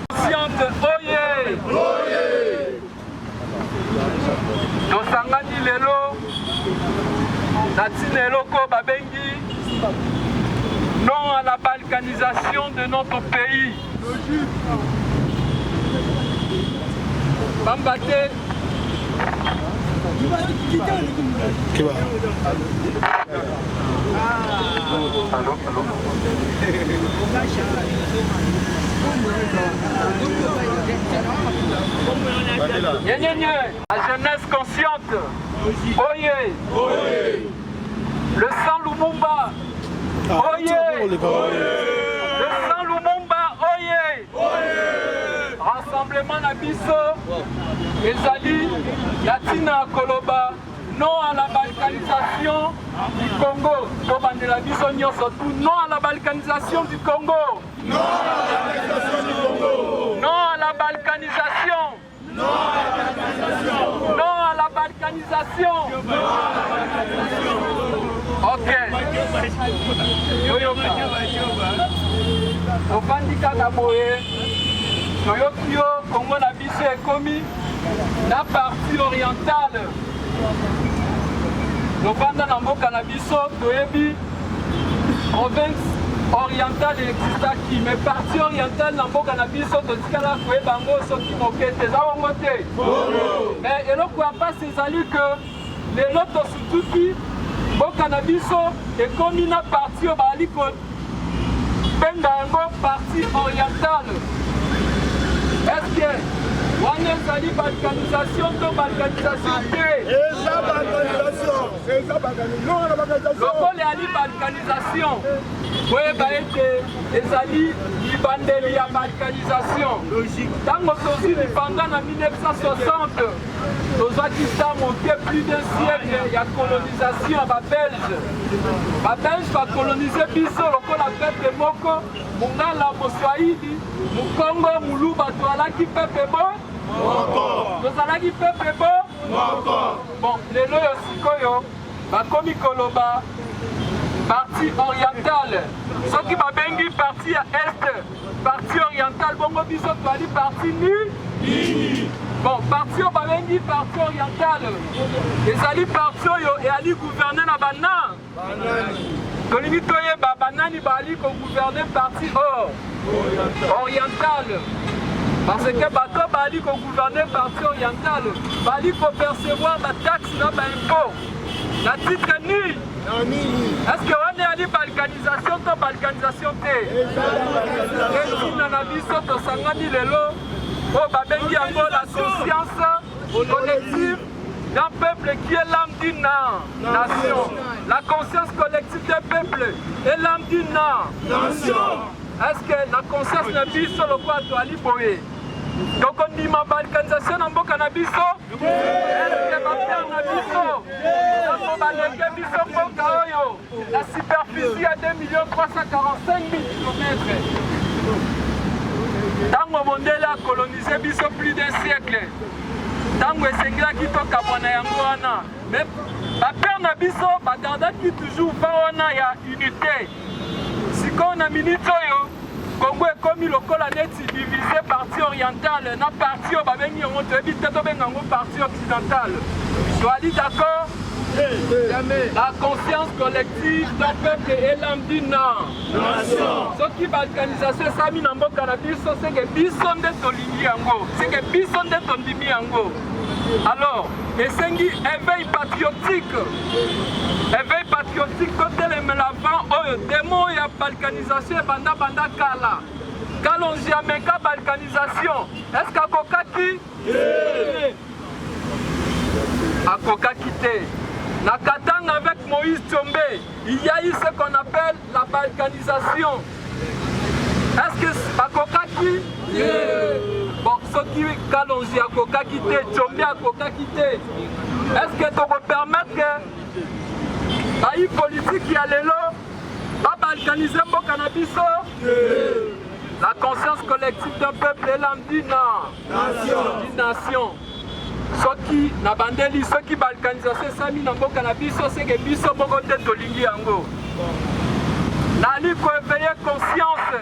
Consciente, oye! Tosangani lelo, natina eloko babengi, non à la balkanisation de notre pays. Bambate. La jeunesse consciente. Oyez. Le sang Lumumba. Oyez. Le sang Lumumba. Oyez. Rassemblement na biso. Ezali Yatina Koloba. Non à la balkanisation du Congo. Non à la balkanisation du Congo. Non à la balkanisation. Non à la balkanisation. Ok. Ofandika Kaboye. Toyokio, Congo na biso ekomi na partie orientale. Lobanda na mboka na biso toyebi province orientale existaki, mais partie orientale na mboka na biso totikala koyeba ngo soki moke te eza bongo te. Mais eloko ya pasi ezali ke lelo tosutuki mboka na biso ekomi na partie oyo bazali kobenga yango partie orientale. Est-ce que wana ezali balkanisation to balkanisation te? Eza balkanisation. Lokola ezali balkanisation koyeba ete ezali libandeli ya balkanisation. Ntango tozwi lipanda na 1960 tozwaki sa moke plus d'un siècle ya colonisation ya babelge. Babelge bakolonize biso lokola peuple moko, mongala moswahili mukongo muluba tozalaki peuple bo tozalaki peuple bo. Bon, lelo yo sikoyo bakomi koloba partie orientale. Soki babengi partie ya est, partie orientale bongo biso toali partie nini. Bon, partie oyo babengi partie orientale ezali partie oyo eyali gouverne na bana. Tolingi toyeba banani bali kogouverne partie orientale. Parce que bato bali kogouverne partie orientale bali kopercevoir bataxe na baimpôt na titre ni. Est-ce que on est allé balkanisation to balkanisation te? Etina na biso tosangani lelo o babengi yango la conscience collective d'un peuple qui est l'âme d'une nation. La conscience collective d'un peuple est l'âme d'une nation. Est-ce que la conscience na biso lokwa to ali boye? Donc on dit ma balkanisation na mboka na biso? Est-ce que ma terre na biso? La superficie à 2 345 000 km. Tango Mondele a colonisé biso plus d'un siècle. Tango esengaki tokabwana yango wana. Mais ma père na biso bagardaki toujours wana ya unité. Siko na minute oyo Congo ekomi lokola neti divisé partie orientale na partie oyo babengi yango toyebi te tobenga yango partie occidentale. Toali d'accord? La conscience collective d'un peuple est l'âme d'une nation. Ce qui balkanisation sami na mboka na biso c'est que biso nde tolingi yango, c'est que biso nde tondimi yango. Alors, esengi éveil patriotique totelemela avant oyo demo ya balkanisation banda kala. Kalonji ameka balkanisation. Est-ce qu'akokaki? à Kokakité. Nakatang avec Moïse Tchombe, il y a eu ce qu'on appelle la balkanisation. Est-ce que à Kokaki? Bon, ceux qui kalongi à Kokakité, Tchombe à Kokakité, est-ce que tu peux permettre que la politique qui a l'élo va balkaniser mon cannabis? La conscience collective d'un peuple est l'amdina. Nation. Ceux qui n'abandonnent, ceux qui balkanisent, c'est mis dans le cannabis, c'est que biso moko te tolingi yango. Nali ko éveiller conscience.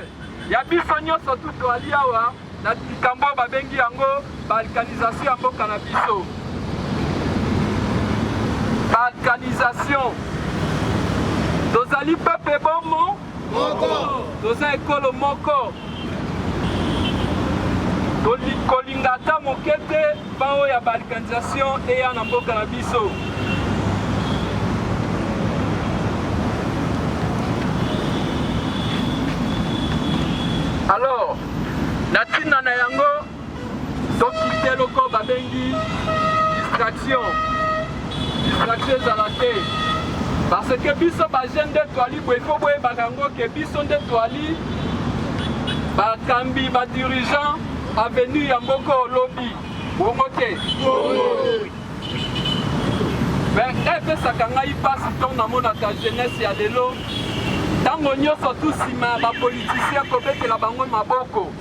Ya biso nyonso tout ali awa na likambo babengi yango balkanisation ya mboka na biso. Balkanisation. Tozali peuple bomo moko. Toza ekolo moko. Kolingata mokete bao ya balkanisation eya na mboka na biso. Alors, natina na yango soki te loko babengi distraction ezala te. Parce que biso bagene nde toali boye fo boye bakango ke biso nde toali bakambi badirigeant avenu ya mboka olobi bongo te. Epesaka ngai mpasi ntongo namonaka jeunesse ya lelo ntango nyonso tu nsima ya bapolitisien kobetela bango maboko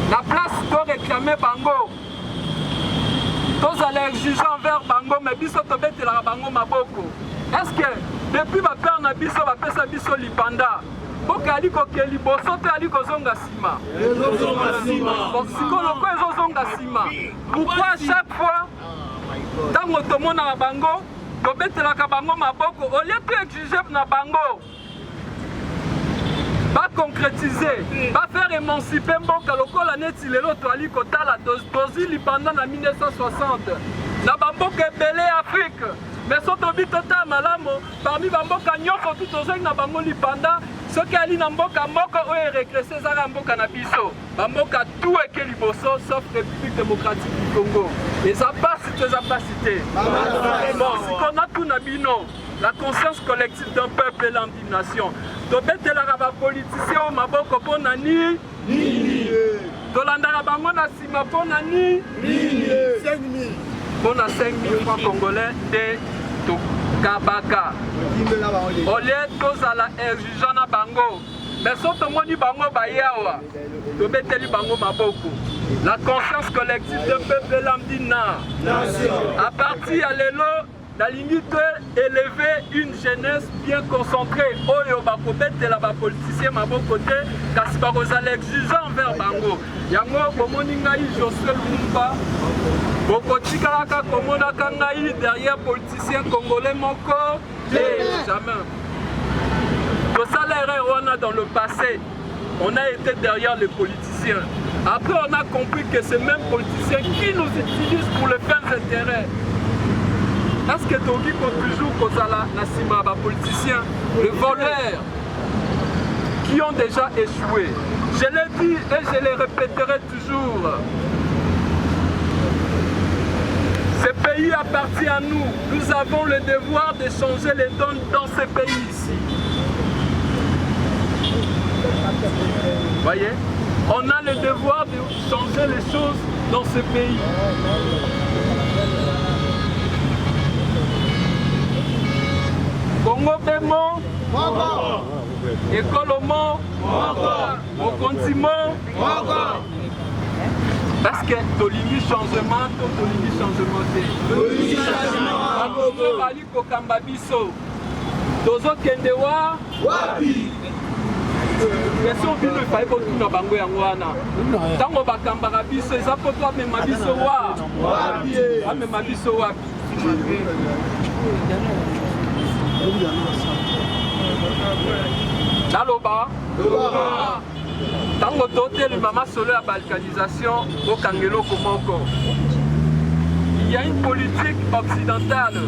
na place toreklame bango tozala exigeant envers bango me biso tobetelaka bango maboko. Est-ce que depuis bapere na biso bapesa biso lipanda mboka ali koke liboso te ali kozonga nsima? Sikoyo loko ezozonga nsima. Pourquoi chaque fois ntango tomonaka bango tobetelaka bango maboko au lieu to exige na bango ba concrétiser, ba faire émanciper mboka lokola neti lelo toali kotala tozi lipanda na 1960 na bamboka ebele Afrique. Mais soto bitota malamo parmi bamboka nyonso tout ozongi na bango lipanda soki ali na mboka moko oyo regresse ezaka mboka na biso bamboka tout eke liboso sauf République démocratique du Congo. Eza pasi to eza pasi te. Bon, sikona tuna bino la conscience collective d'un peuple et l'indignation. Tobetelaka bapolitisien o maboko mpo na nini? Tolandaka bango na nsima mpo na nini? Mpo na 5 000 francs congolais de tokabaka. Olie tozala exigeant na bango. Mais so tomoni bango bayawa tobeteli bango maboko. La conscience collective d'un peuple et l'amdina. À partir ya lelo nalingi te élever une jeunesse bien concentrée oyo bakobetela bapolitisien maboko te kasi bakozala exigeant envers bango. Yango bomoni ngai Josué Lumumba bokotikalaka komonaka ngai derrière politicien congolais moko te jamais. Tosala erreur wana dans le passé, on a été derrière les politiciens. Après on a compris que ces mêmes politiciens qui nous utilisent pour les fins intérêts. Est-ce que Togi peut toujours Kozala Nassima, politiciens, les voleurs qui ont déjà échoué? Je l'ai dit et je le répéterai toujours. Ce pays appartient à nous. Nous avons le devoir de changer les donnes dans ce pays ici. Voyez? On a le devoir de changer les choses dans ce pays. Congo Bemo, Écolomo, Mokontimo, parce que Tolimi changement, Tolimi changement. Akozo bali kokamba biso. Tozo kendewa wapi? Question bino ifai kotuna bango yango wana. Tango bakambaka biso eza po to amema biso wapi? Amema biso wapi? Naloba tango totel mama solo ya balkanisation au Kangelo Komoko. Il y a une politique occidentale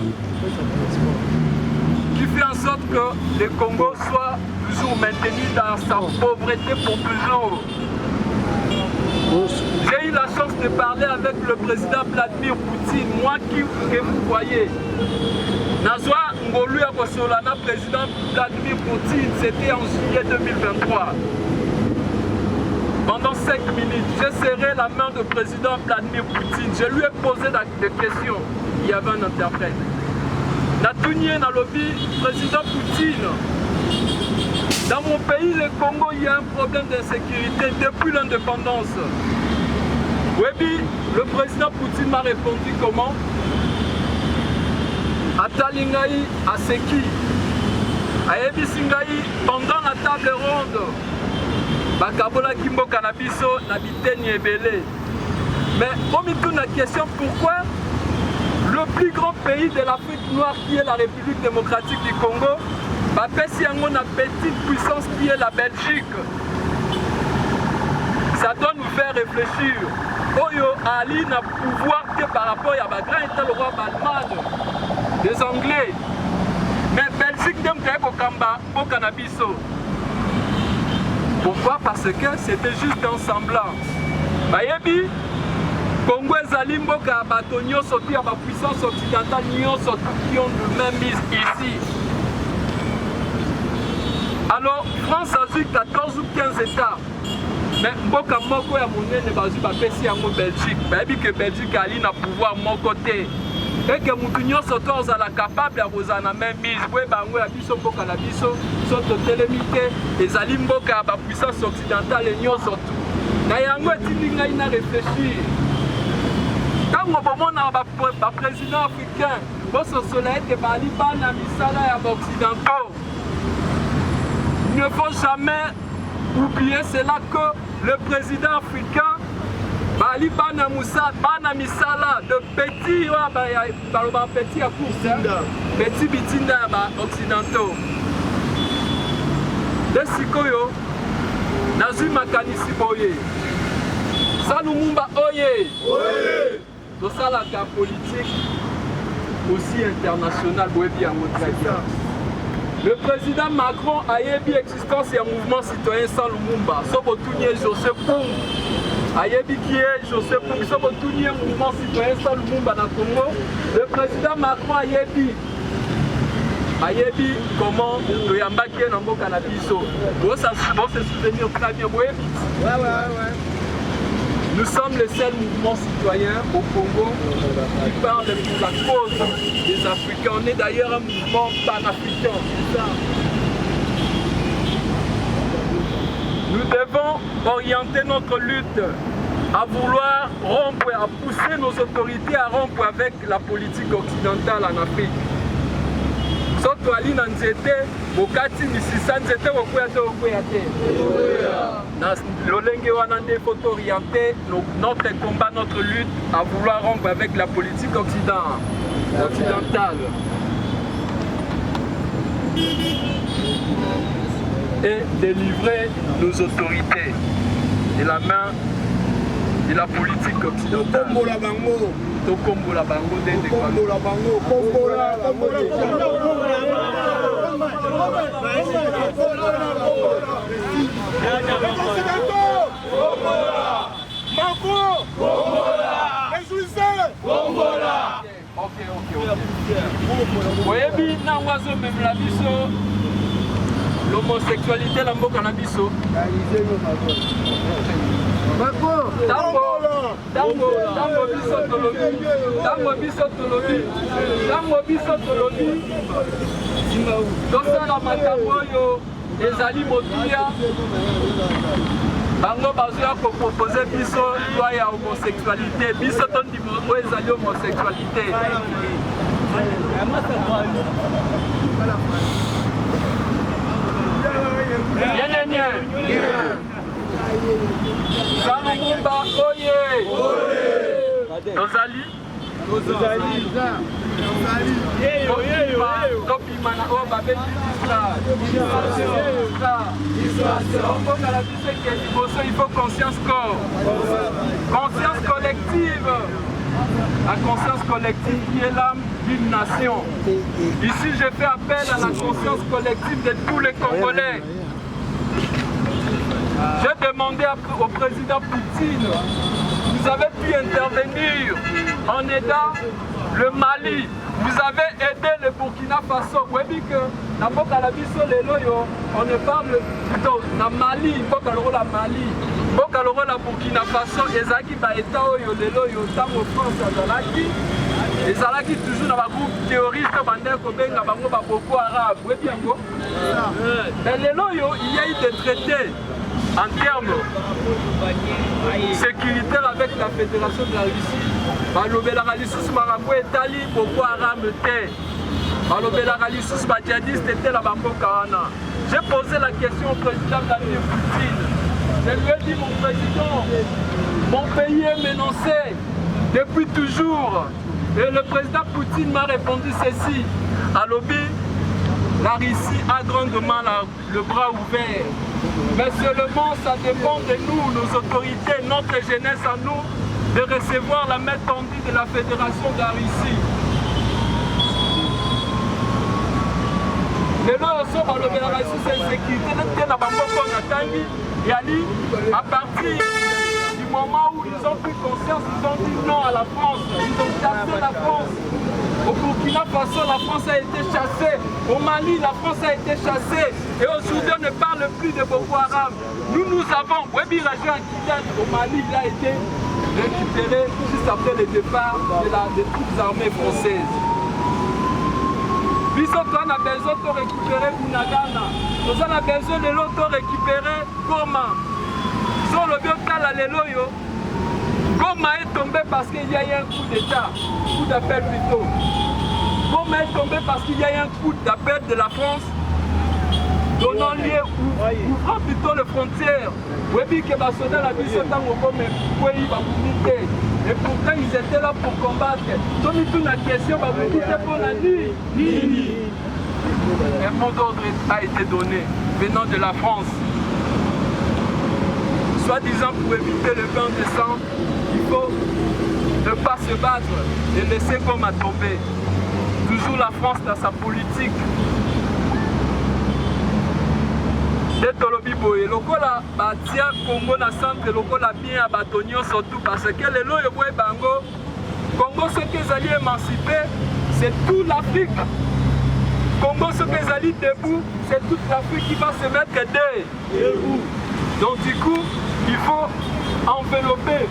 qui fait en sorte que le Congo soit toujours maintenu dans sa pauvreté pour toujours. J'ai eu la chance de parler avec le président Vladimir Poutine, moi que vous voyez. Nazwa Ngolu Akosolana, président Vladimir Poutine, c'était en juillet 2023. Pendant 5 minutes, j'ai serré la main du président Vladimir Poutine. Je lui ai posé des questions. Il y avait un interprète. Natounie Nalobi, président Poutine. Dans mon pays, le Congo, il y a un problème d'insécurité depuis l'indépendance. Oui, le président Poutine m'a répondu comment? Atalingaï Aseki. Ayebi Singaï, pendant la table ronde, Bakabola Kimbo Kanabiso, Nabiteni Ebele. Mais on me pose la question, pourquoi le plus grand pays de l'Afrique noire, qui est la République démocratique du Congo, Bapesi Yango na petite puissance qui est la Belgique? Ça doit nous faire réfléchir. Oyo Ali n'a pouvoir que par rapport à Bagra et le roi Balman, des Anglais. Mais Belgique n'aime pas Kamba au Cannabiso. Pourquoi? Parce que c'était juste un semblant. Bayebi, Congo et Zalimboka, Batonio sorti à la puissance occidentale, qui ont le même mise ici. Alors, France a eu 14 ou 15 États. Mais Mboka Moko ya Monene bazu bapesi yango Belgique. Bayebi que Belgique ali na pouvoir mon côté. Et que Moutounion Sotor la capable à Rosana même mise. Oui, bango ya biso Mboka na biso, soto télémité, et Zali Mboka ba puissance occidentale et nyon surtout. Na yango etinga ina réfléchir. Quand on bomona ba président africain, bo so soleil que bali bana misala ya occidentaux. Il ne faut jamais oublier cela que le président africain Bali Bana Moussa, Bana Misala, de petits, petit à course, petit bitinda occidentaux. De Sikoyo, Nazu Makanisi Boye, Salumumba Oye, tout ça la politique aussi internationale, Boebi Amotraïa. Le président Macron a eu l'existence d'un mouvement citoyen sans Lumumba. Sobotounier Joseph Poum. Ayebi qui est Joseph Poum. Sobotounier mouvement citoyen sans Lumumba dans le Congo. Le président Macron Ayebi. Ayebi comment le Yamba qui est dans le Canabiso. Vous se souvenir très bien. Ouais. Nous sommes les seuls mouvements citoyens au Congo qui parlent pour la cause des Africains. On est d'ailleurs un mouvement panafricain. Nous devons orienter notre lutte à vouloir rompre, à pousser nos autorités à rompre avec la politique occidentale en Afrique. Soto ali na nzete bokati misisa nzete okoyate okoyate na lolenge wana nde faut orienter notre combat, notre lutte à vouloir rompre avec la politique occidentale et délivrer nos autorités de la main de la politique occidentale. Tokombola bango dende Kombola bango, Kombola Oyebi na wazo memla biso l'homosexualité la mboka na biso. Tango biso tolobi tosala makambo oyo ezali motuya bango bazoya kopropose biso loi ya homosexualité biso tondima oyo ezali homosexualité. Salumumba oye! Nozali? Topimana o babeli il faut conscience corps. Conscience collective. La conscience collective qui est l'âme d'une nation. Ici, je fais appel à la conscience collective de tous les Congolais. J'ai demandé au président Poutine, vous avez pu intervenir en aidant le Mali. Vous avez aidé le Burkina Faso. Vous voyez que on ne parle plutôt de Mali, la Mali. La Burkina Faso, ezaki ba état oyo lelo yo tango France azalaki. Ezalaki toujours dans un groupe terroriste bandé kobenga bango ba Boko Haram. Vous voyez bien go? Mais lelo yo il y a eu des traités en termes sécuritaires avec la Fédération de la Russie. Balobelaka lisusu makambo etali Boko Haram te. Balobelaka lisusu ba djihadiste te la bamboka wana. J'ai posé la question au président Vladimir Poutine. Je lui ai dit, mon président, mon pays est menacé depuis toujours. Et le président Poutine m'a répondu ceci. À l'obé, la Russie a grandement le bras ouvert. Mais seulement ça dépend de nous, nos autorités, notre jeunesse à nous, de recevoir la main tendue de la Fédération de la Russie. Les lois sont dans l'opération de sécurité, et à partir du moment où ils ont pris conscience, ils ont dit non à la France, ils ont chassé la France. Au Burkina Faso, la France a été chassée. Au Mali, la France a été chassée. Et aujourd'hui, on ne parle plus de Boko Haram. Nous avons, Webi Rajan Kidan, au Mali, il a été récupéré juste après le départ des troupes armées françaises. Biso on a besoin de récupérer Bunagana. Nous avons besoin de l'auto récupérer Goma. Sur le biotala Leloyo, Goma est tombé parce qu'il y a eu un coup d'État, coup d'appel plutôt. Goma est tombé parce qu'il y a eu un coup d'appel de la France, donnant lieu ouvrant plutôt les frontières. Oui, que Basoda la mission dans le Goma, et pourtant ils étaient là pour combattre. Donc toute la question va vous dire pour la nuit. Un mot d'ordre a été donné venant de la France. Soi-disant pour éviter le bain de sang, il faut ne pas se battre et laisser Goma tomber. Toujours la France dans sa politique. Et lokola batia Congo na centre lokola bien à Batonio surtout parce que les lois bango Congo ce qu'ils allaient émanciper c'est toute l'Afrique. Congo ce qu'ils allaient debout c'est toute l'Afrique qui va se mettre debout. Donc du coup il faut envelopper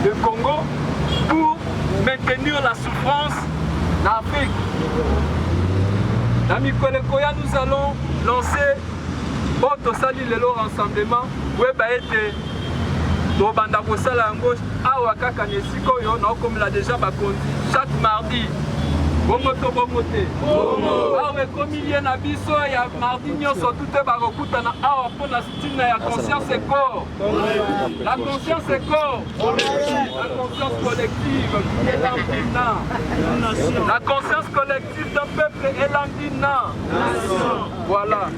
le Congo pour maintenir la souffrance en Afrique. Dans Mikolekoya nous allons lancer Auto sali lelo rassemblement weba ete to banda ko sala ngos awa kaka nesiko yo na comme la déjà bakondi chaque mardi bongo to bongo te awa komi ye na biso ya mardi nyoso tout ba kokuta na awa pour la stina ya conscience et corps la conscience et corps la conscience collective qui est l'andina la conscience collective d'un peuple est l'andina voilà.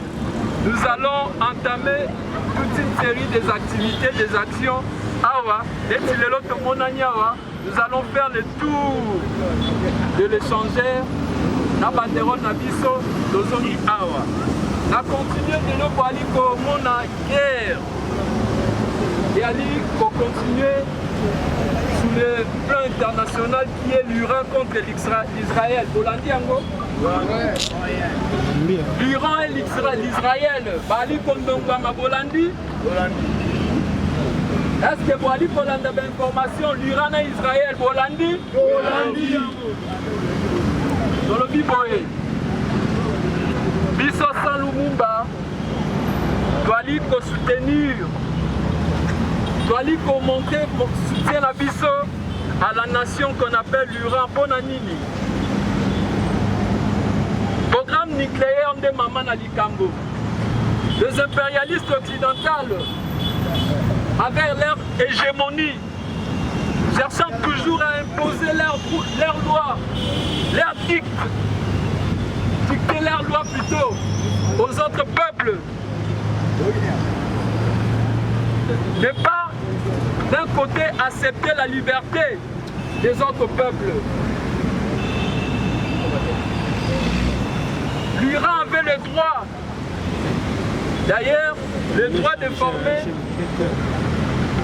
Nous allons entamer toute une série des activités, des actions. Nous allons faire le tour de l'échangeur. Na banderole na biso dozongi awa. Na continuer de nous parler comme on a guerre. Et aller continuer sur le plan international qui est l'Iran contre l'Israël. L'Iran et l'Israël, Bali Kondongwama Bolandi. Est-ce que Bali Bolandi a information? L'Iran et Israël Bolandi? Dans le Biboye. Biso San Lumumba doit soutenir, doit monter pour soutien à Biso à la nation qu'on appelle l'Iran Bonanini. Programme nucléaire de Maman Alikambo. Les impérialistes occidentaux, avec leur hégémonie, cherchant toujours à imposer leurs lois, leurs dicter leurs lois plutôt aux autres peuples. Ne pas d'un côté accepter la liberté des autres peuples. L'Iran avait le droit, d'ailleurs, le droit de former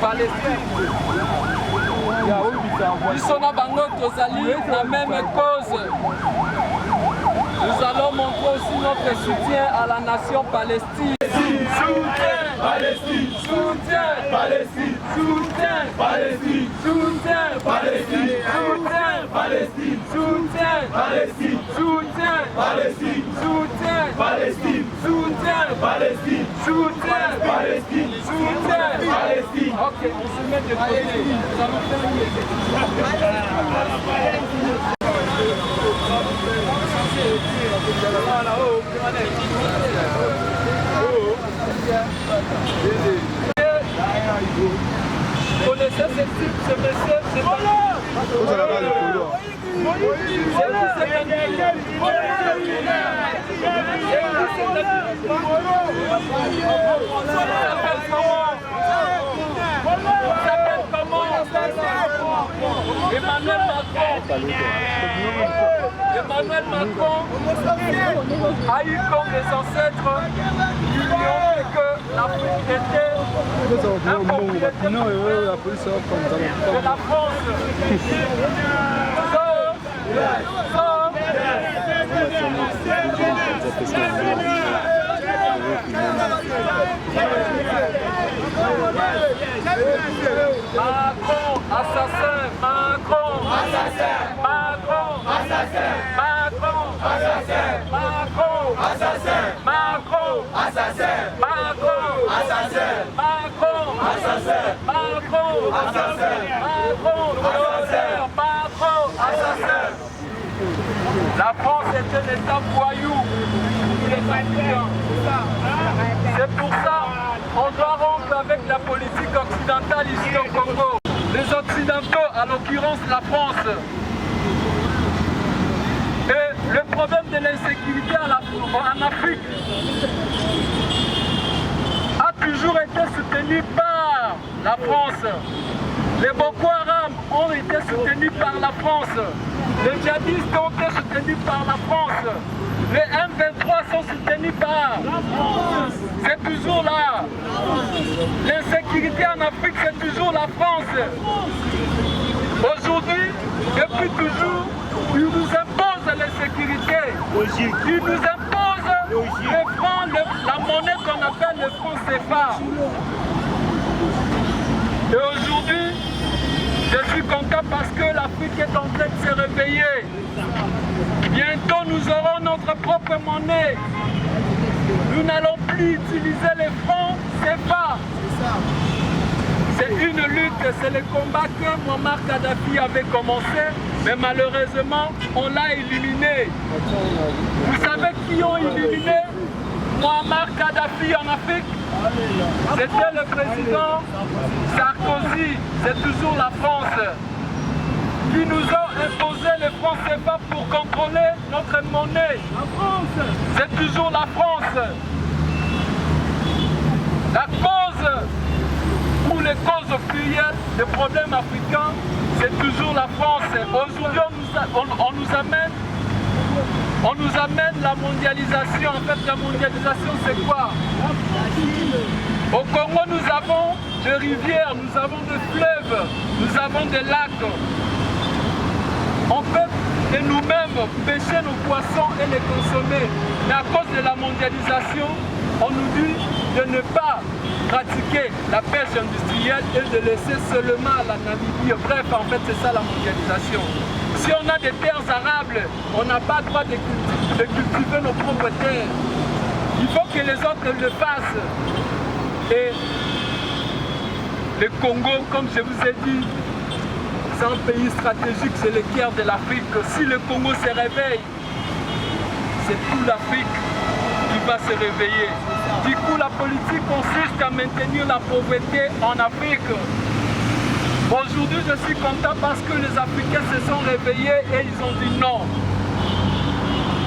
Palestine. Biso na bango tozali la même cause. Nous allons montrer aussi notre soutien à la nation palestine. Soutien Palestine, soutien Palestine, soutien Palestine, soutien Palestine, soutien Palestine, soutien Palestine, soutien Palestine, soutien Palestine, soutien Palestine, soutien Palestine, soutien Palestine. Ok, on se met de côté. Ça nous fait vous connaissez ce type, ce monsieur, c'est pas là. Emmanuel Macron a eu comme les ancêtres qui lui ont dit que l'Afrique était un propriété de la France. Macron, assassin, Macron, assassin, Macron, assassin, Macron, assassin, Macron, assassin, Macron, assassin, Macron, assassin, Macron, assassin, Macron, assassin, Macron, assassin. La France est un État voyou. C'est pour ça qu'on doit rompre avec la politique occidentale ici au Congo. Les Occidentaux, à l'occurrence la France. Et le problème de l'insécurité en Afrique a toujours été soutenu par la France. Les Boko Haram ont été soutenus par la France. Les djihadistes ont été soutenus par la France. Les M23 sont soutenus par la France. C'est toujours là. L'insécurité en Afrique, c'est toujours la France. Aujourd'hui, depuis toujours, ils nous imposent l'insécurité. Ils nous imposent le franc, la monnaie qu'on appelle le franc CFA. Et aujourd'hui, je suis content parce que l'Afrique est en train de se réveiller. Bientôt, nous aurons notre propre monnaie. Nous n'allons plus utiliser les francs CFA. C'est une lutte, c'est le combat que Muammar Kadhafi avait commencé, mais malheureusement, on l'a éliminé. Vous savez qui ont éliminé Muammar Kadhafi en Afrique? C'était le président Sarkozy, c'est toujours la France, qui nous a imposé les francs CFA pour contrôler notre monnaie. C'est toujours la France. La cause, ou les causes plurielles des problèmes africains, c'est toujours la France. Aujourd'hui, on nous amène la mondialisation. En fait, la mondialisation, c'est quoi? Au Congo, nous avons des rivières, nous avons des fleuves, nous avons des lacs. On peut de nous-mêmes pêcher nos poissons et les consommer. Mais à cause de la mondialisation, on nous dit de ne pas pratiquer la pêche industrielle et de laisser seulement à la Namibie. Bref, en fait, c'est ça la mondialisation. Si on a des terres arables, on n'a pas le droit de cultiver nos propres terres. Il faut que les autres le fassent. Et le Congo, comme je vous ai dit, c'est un pays stratégique, c'est le cœur de l'Afrique. Si le Congo se réveille, c'est toute l'Afrique qui va se réveiller. Du coup, la politique consiste à maintenir la pauvreté en Afrique. Aujourd'hui, je suis content parce que les Africains se sont réveillés et ils ont dit non.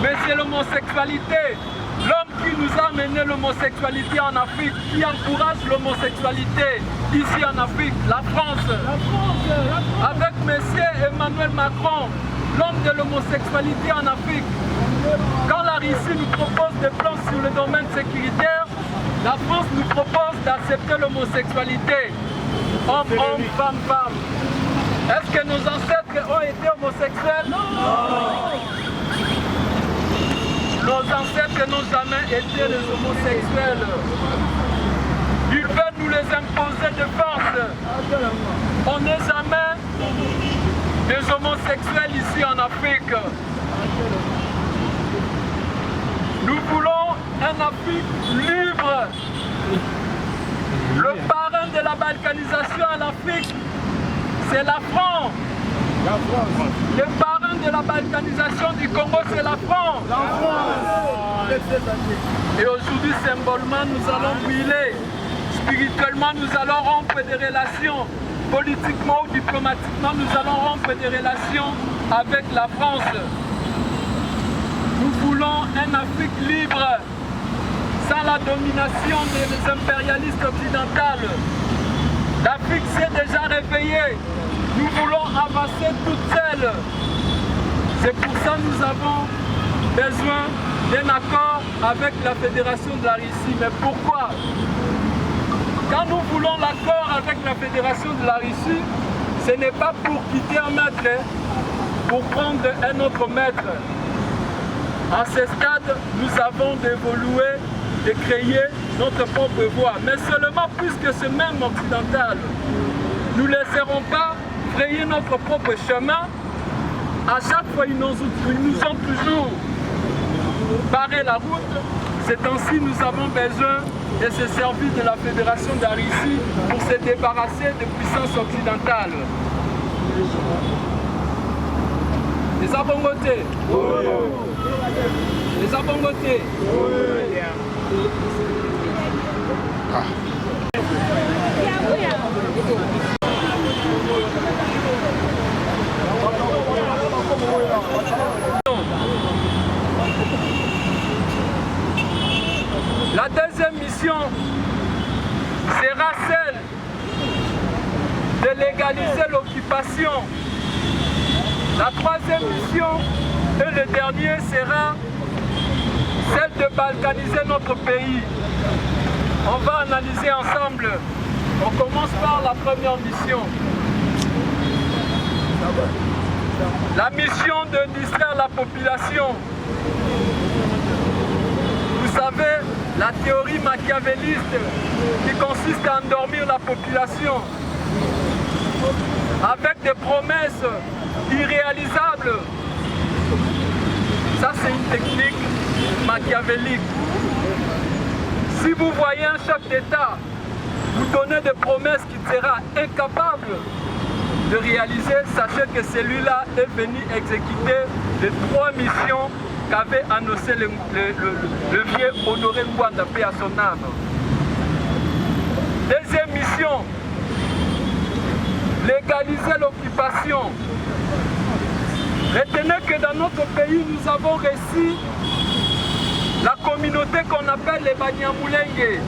Mais c'est l'homosexualité. L'homme qui nous a amené l'homosexualité en Afrique, qui encourage l'homosexualité ici en Afrique, la France. Avec M. Emmanuel Macron, l'homme de l'homosexualité en Afrique. Quand la Russie nous propose des plans sur le domaine sécuritaire, la France nous propose d'accepter l'homosexualité. Hommes, hommes, femmes, femmes. Est-ce que nos ancêtres ont été homosexuels? Non. Nos ancêtres n'ont jamais été des homosexuels. Ils veulent nous les imposer de force. On n'est jamais des homosexuels ici en Afrique. Nous voulons un Afrique libre. Le parrain de la balkanisation en Afrique, c'est la France. Le parrain de la balkanisation du Congo, c'est la France. Et aujourd'hui, symbolement, nous allons brûler. Spirituellement, nous allons rompre des relations. Politiquement ou diplomatiquement, nous allons rompre des relations avec la France. Nous voulons une Afrique libre, sans la domination des impérialistes occidentaux. L'Afrique s'est déjà réveillée. Nous voulons avancer toute seule. C'est pour ça que nous avons besoin d'un accord avec la Fédération de la Russie. Mais pourquoi? Quand nous voulons l'accord avec la Fédération de la Russie, ce n'est pas pour quitter un maître, pour prendre un autre maître. À ce stade, nous avons d'évoluer, de créer notre propre voie. Mais seulement puisque ce même occidental, nous ne laisserons pas frayer notre propre chemin. À chaque fois, ils nous ont toujours barré la route. C'est ainsi que nous avons besoin de se servir de la Fédération de la Russie pour se débarrasser des puissances occidentales. Les abongotés. Les abongotés. La deuxième mission sera celle de légaliser l'occupation. La troisième mission et le dernier sera celle de balkaniser notre pays. On va analyser ensemble. On commence par la première mission. La mission de distraire la population. Vous savez, la théorie machiavéliste qui consiste à endormir la population avec des promesses irréalisables. Ça, c'est une technique machiavélique. Si vous voyez un chef d'État vous donner des promesses qu'il sera incapable de réaliser, sachez que celui-là est venu exécuter les 3 missions qu'avait annoncé le vieux Honoré Ngwanda, paix à son âme. Deuxième mission, légaliser l'occupation. Retenez que dans notre pays, nous avons réussi la communauté qu'on appelle les Banyamulenge.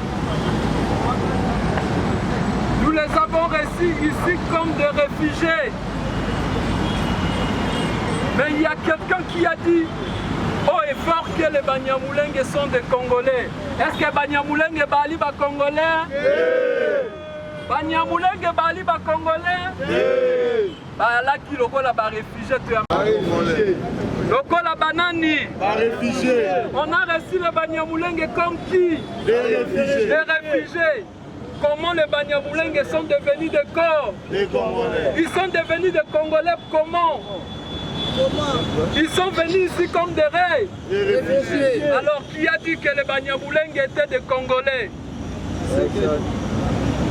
Nous les avons reçus ici comme des réfugiés. Mais il y a quelqu'un qui a dit haut et fort que les Banyamulenge sont des Congolais. Est-ce que Banyamulenge Bali ba Congolais? Banyamulenge Bali ba Congolais? Là qui lokola ba réfugié tu as lokola banani ba réfugié. On a reçu les Banyamulenge comme qui? Des réfugiés. Des réfugiés. Comment les Banyamulenge sont devenus des corps? Des Congolais. Ils sont devenus des Congolais comment? Ils sont venus ici comme des réfugiés. Alors qui a dit que les Banyamulenge étaient des Congolais?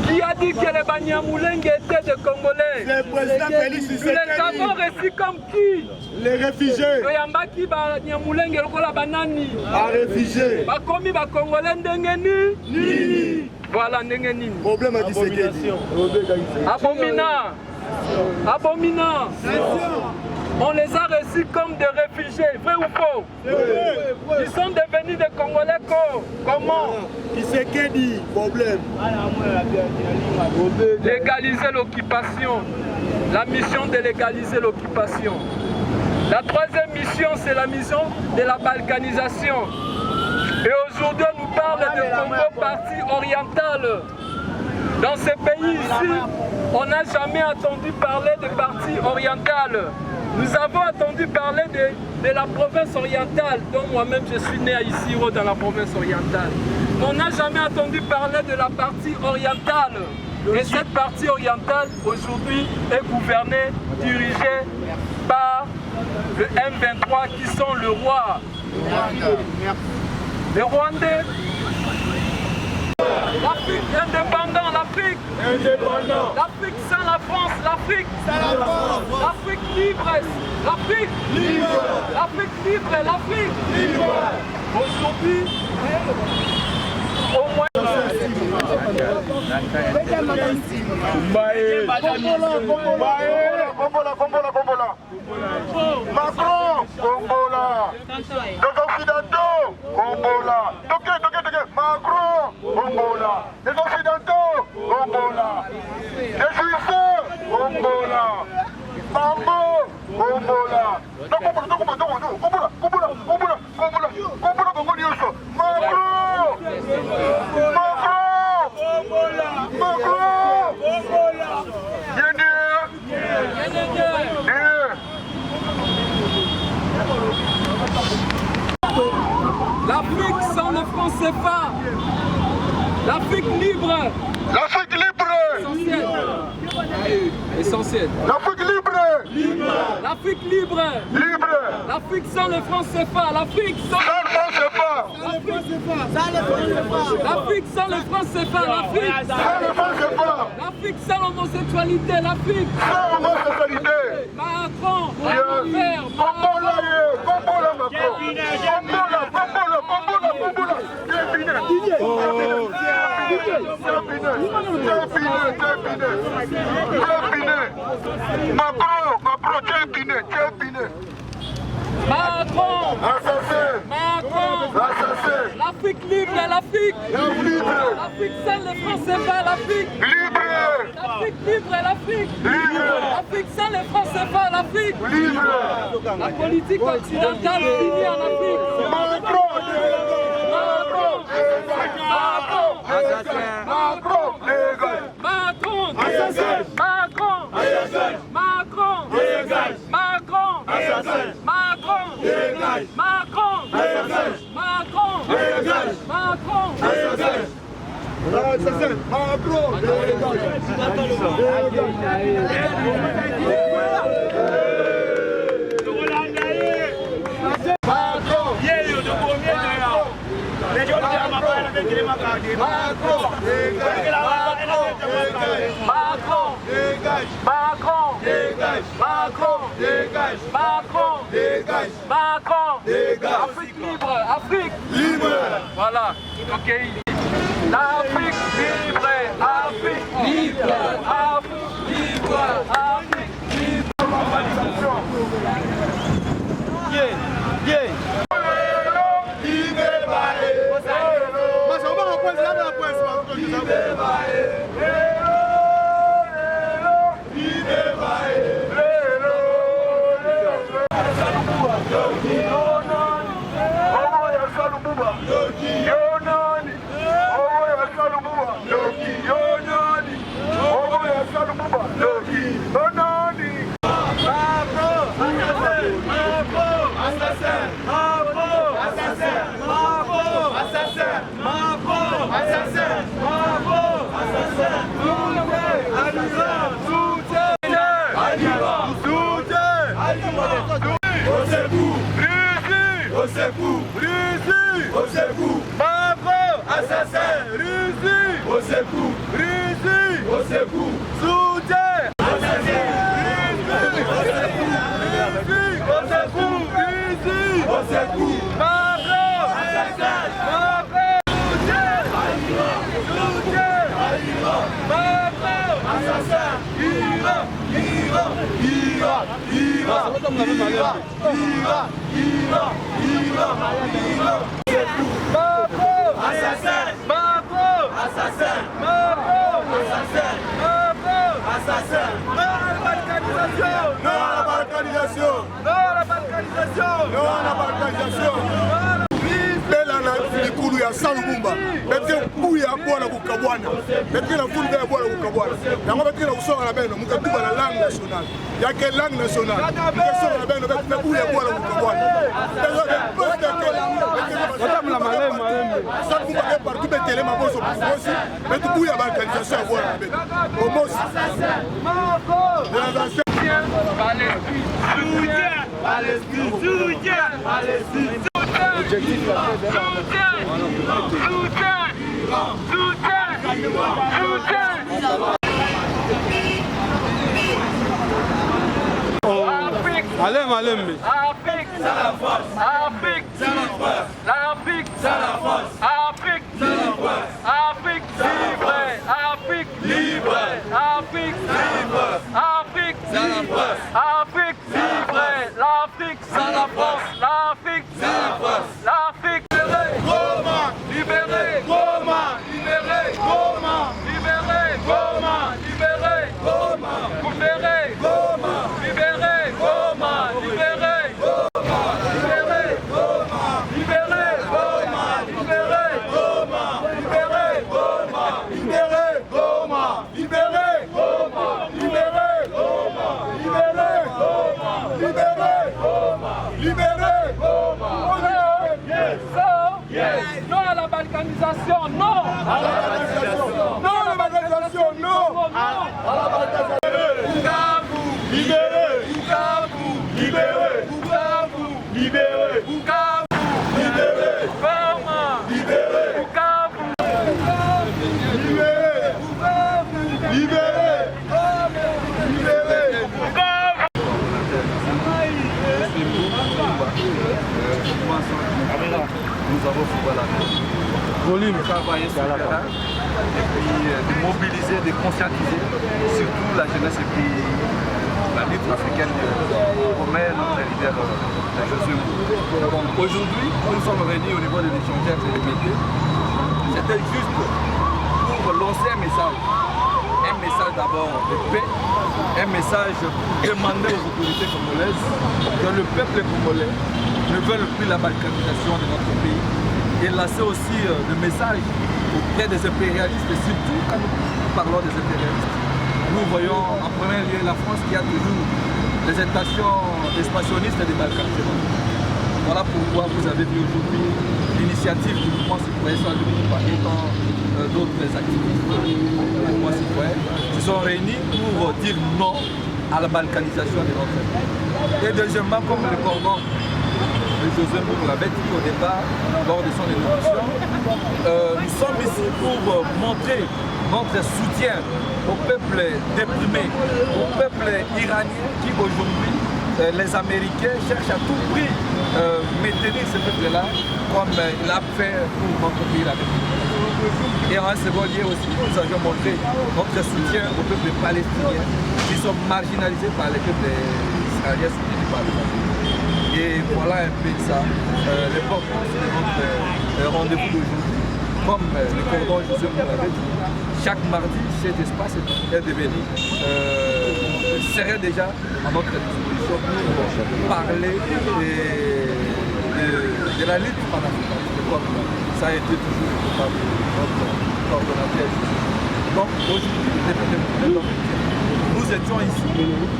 Qui a dit que les Banyamulenge étaient des Congolais? Le président Félix Tshisekedi. Nous les avons reçus comme qui? Les réfugiés. Yambaki Banyamulenge lokola banani? Ba réfugiés. Ba komi ba Congolais ndenge nini? Voilà ndenge nini? Problème à Tshisekedi. Abominant. Abominant. On les a reçus comme des réfugiés, vrai ou faux? Ils sont devenus des Congolais comment? Tshisekedi, problème. Légaliser l'occupation. La mission de légaliser l'occupation. La troisième mission, c'est la mission de la balkanisation. Et aujourd'hui, on nous parle de Congo partie orientale. Dans ce pays ici, on n'a jamais entendu parler de parti oriental. Nous avons entendu parler de la province orientale, dont moi-même je suis né à Isiro dans la province orientale. Mais on n'a jamais entendu parler de la partie orientale. Et cette partie orientale, aujourd'hui, est gouvernée, dirigée par le M23 qui sont le roi. Les Rwandais. L'Afrique indépendant, l'Afrique. L'Afrique sans la France, l'Afrique. L'Afrique libre, l'Afrique. L'Afrique libre, l'Afrique. Aujourd'hui, au moins. Macron, Combola. Les Occidentaux, Combola. Macron, Combola. Les Occidentaux, Combola. Les Suisses, Combola. Mambo, Combola. L'Afrique sans le franc CFA. L'Afrique libre. L'Afrique libre. Essentiel. L'Afrique libre. L'Afrique libre. L'Afrique sans le franc CFA. L'Afrique sans le franc CFA. L'Afrique sans le franc CFA. L'Afrique sans l'homosexualité. L'Afrique sans l'homosexualité. Macron. Macron, l'Afrique libre, l'Afrique sans le franc CFA, l'Afrique libre, l'Afrique sans le franc CFA, l'Afrique la politique occidentale finit en Afrique. Macron, Afrique libre, Afrique libre. Voilà, ok. L'Afrique libre, Afrique libre, Afrique libre, Afrique libre. Au secours, Macron, assassin, Russie, au secours, Russie, au secours, soutien, assassin, Russie, au secours, Russie, au secours, Russie, au secours, Macron, assassin, Macron, soutien, Macron, assassin, Iran, Bela na likulu ya Salumumba. uya bwana kukabwana bekila funda ya bwana kukabwana yango bekila usonga na beno mukatuba na langue nationale yake langue nationale mukasonga na beno bekila uya bwana kukabwana watamla malema ça vous va partout betele maboso bosi betu uya balkanisation ya bwana beno omosi Non à la balkanisation, non à la balkanisation, non à la balkanisation, non à la balkanisation. Bukavu, libéré, Bukavu, libéré, Bukavu, libéré, Bukavu, libéré, Goma, libéré, Bukavu, libéré, libéré, libéré, Nous avons trouvé la travailler sur le terrain et puis de mobiliser, de conscientiser surtout la jeunesse et puis la lutte africaine promet notre leader Josué Mboulou. Aujourd'hui, nous sommes réunis au niveau de l'échangeur de l'MT. C'était juste pour lancer un message. Un message d'abord de paix, un message pour demander aux autorités congolaises que le peuple congolais ne veut plus la balkanisation de notre pays et lancer aussi le message auprès des impérialistes, et surtout quand nous parlons des impérialistes. Nous voyons en premier lieu la France qui a toujours des intentions expansionnistes et des balkanisation. Voilà pourquoi vous avez vu aujourd'hui l'initiative du mouvement citoyen sur le groupe étant d'autres activistes du mouvement citoyen se sont réunis pour dire non à la balkanisation de notre pays. Et deuxièmement, comme le cordon de Josué Mboulou l'avait dit au départ, lors de son évolution, nous sommes ici pour montrer notre soutien au peuple déprimé, au peuple iranien qui aujourd'hui, les Américains cherchent à tout prix maintenir ce peuple-là comme il a fait pour notre pays la République. Et en second lieu aussi, nous avions montré notre soutien au peuple palestinien qui sont marginalisés par les peuples israéliens soutenus par les Américains. Et voilà un peu ça, l'importance de notre rendez-vous d'aujourd'hui. Comme le cordon Josué Mboulou l'avait dit, chaque mardi, cet espace est devenu, serait déjà à notre disposition pour parler de la lutte panafricaine, comme ça a été toujours par notre coordonnateur. Donc aujourd'hui, nous étions ici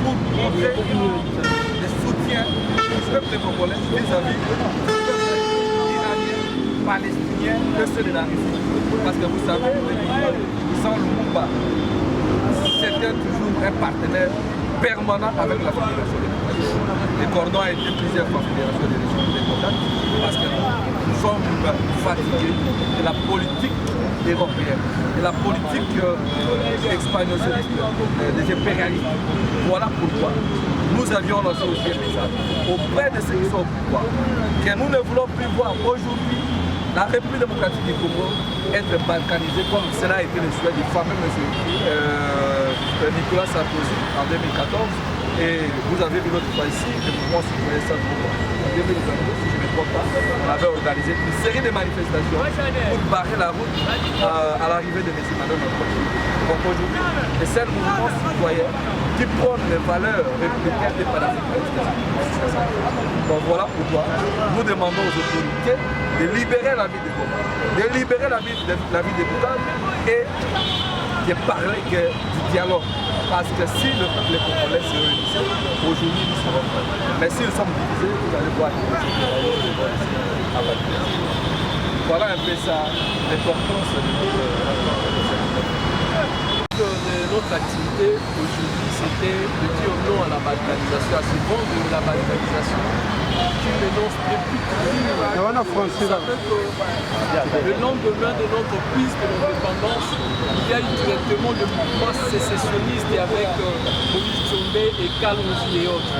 pour montrer le soutien du peuple congolais vis-à-vis du peuple iranien, palestinien que ceux de la Russie. Parce que vous savez, sans Lumumba, c'était toujours un partenaire permanent avec la Fédération des Nations. Le cordon a été plusieurs fois Fédération des Nations des contacts parce que nous sommes fatigués de la politique européenne, de la politique expansionniste des impérialistes. Voilà pourquoi nous avions lancé aussi un message auprès de ceux qui sont au pouvoir que nous ne voulons plus voir aujourd'hui la République démocratique du Congo être balkanisée comme cela a été le souhait du fameux monsieur Nicolas Sarkozy en 2014. Et vous avez vu l'autre fois ici, le mouvement citoyen Saint-Congo en 2022, si je ne me trompe pas, on avait organisé une série de manifestations pour barrer la route à l'arrivée de M. Madame Macron. Donc aujourd'hui, c'est un mouvement citoyen qui prône les valeurs républicaines des panafricanistes. Donc voilà pourquoi nous demandons aux autorités de libérer la vie de Goma, de libérer la vie des Boutanes et de parler du dialogue. Parce que si les Congolais se réunissent, aujourd'hui nous serons prêts. Mais si nous sommes divisés, vous allez voir voilà un peu ça, l'importance de notre activité aujourd'hui, c'était de dire non à la balkanisation, à ce vent de la balkanisation qui dénonce depuis toujours. Le lendemain de notre prise de l'indépendance, il y a eu directement le mouvement sécessionniste avec Moïse Tshombe et Kalonji et autres.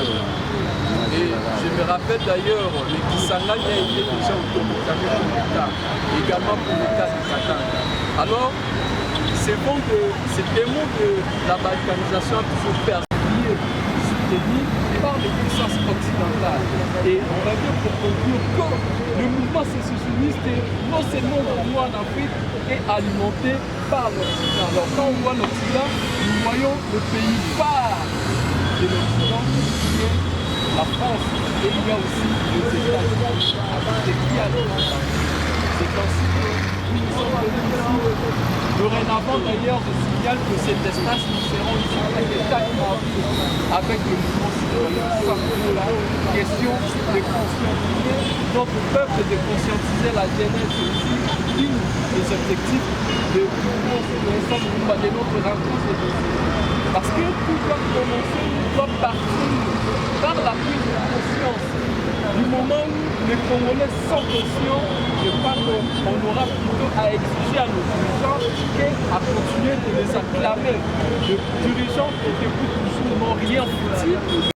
Et je me rappelle d'ailleurs, le Kisangani a été déjà autorisé pour l'État, également pour le cas de Katanga. Alors, ces démons de la balkanisation a toujours permis soutenu par les puissances occidentales. Et on va bien pour conclure que le mouvement sécessionniste est non seulement en Afrique est alimenté par l'Occident. Alors quand on voit l'Occident, nous voyons le pays phare de l'Occident qui est la France. Et il y a aussi les États-Unis avec qui alimentent. C'est ainsi que nous sommes venus ici. Dorénavant d'ailleurs, je signale que cet espace, nous serons ici avec le mouvement citoyen. Question de conscientiser notre peuple, de conscientiser la jeunesse aussi, une des objectifs de notre rencontre. Parce que tout doit commencer, nous doit partir par la prise de conscience. Du moment où les Congolais sont conscients, je crois qu'on aura plutôt à exiger à nos dirigeants qu'à continuer de les acclamer. Les dirigeants qui depuis toujours n'ont rien foutu